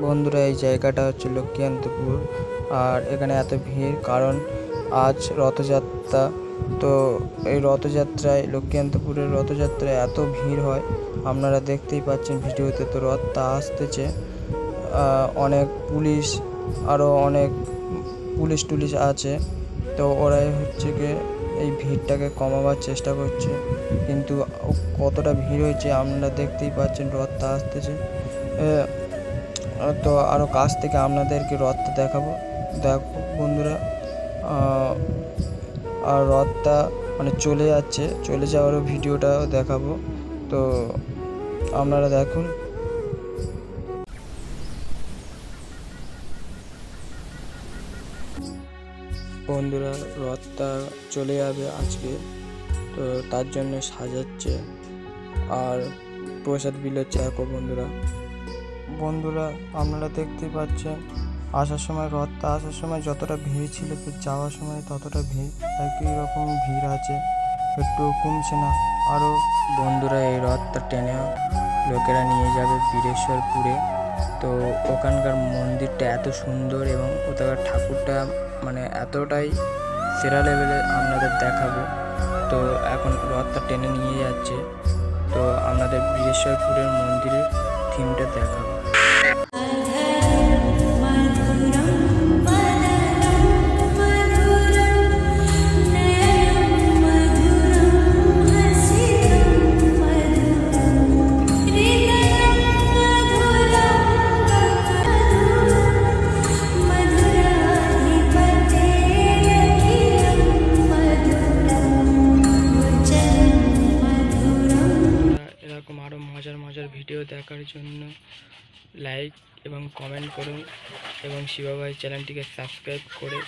বন্ধুরা, এই জায়গাটা হচ্ছে লক্ষ্মীকান্তপুর। আর এখানে এত ভিড় কারণ আজ রথযাত্রা। তো এই রথযাত্রায়, লক্ষ্মীকান্তপুরের রথযাত্রায় এত ভিড় হয়, আপনারা দেখতেই পাচ্ছেন ভিডিওতে। তো রথটা আসতেছে, অনেক পুলিশ, আরও অনেক পুলিশ টুলিশ আছে। তো ওরাই হচ্ছে গিয়ে এই ভিড়টাকে কমাবার চেষ্টা করছে, কিন্তু কতটা ভিড় হয়েছে আপনারা দেখতেই পাচ্ছেন। রথটা আসতেছে, তো আরও কাছ থেকে আপনাদেরকে রথটা দেখাবো। দেখো বন্ধুরা, আর রথটা মানে চলে যাচ্ছে, চলে যাওয়ারও ভিডিওটাও দেখাবো। তো আপনারা দেখুন। বন্ধুরা, রথটা চলে যাবে আজকে, তো তার জন্য সাজাচ্ছে আর প্রসাদ বিলাচ্ছে। দেখো বন্ধুরা আপনারা দেখতেই পাচ্ছেন, আসার সময়, রথটা আসার সময় যতটা ভিড় ছিল, তো যাওয়ার সময় ততটা ভিড়, একই রকম ভিড় আছে, একটু কমছে না আরও। বন্ধুরা, এই রথটা টেনে লোকেরা নিয়ে যাবে বীরেশ্বরপুরে। তো ওখানকার মন্দিরটা এত সুন্দর এবং ওখানকার ঠাকুরটা মানে এতটাই সেরা লেভেলের, আপনাদের দেখাবো। তো এখন রথটা টেনে নিয়ে যাচ্ছে, তো আপনাদের বীরেশ্বরপুরের মন্দিরের থিমটা দেখাবো। এরকম আরও মজার মজার ভিডিও দেখার জন্য লাইক এবং কমেন্ট করুন এবং শিবাভাই চ্যানেলটিকে সাবস্ক্রাইব করে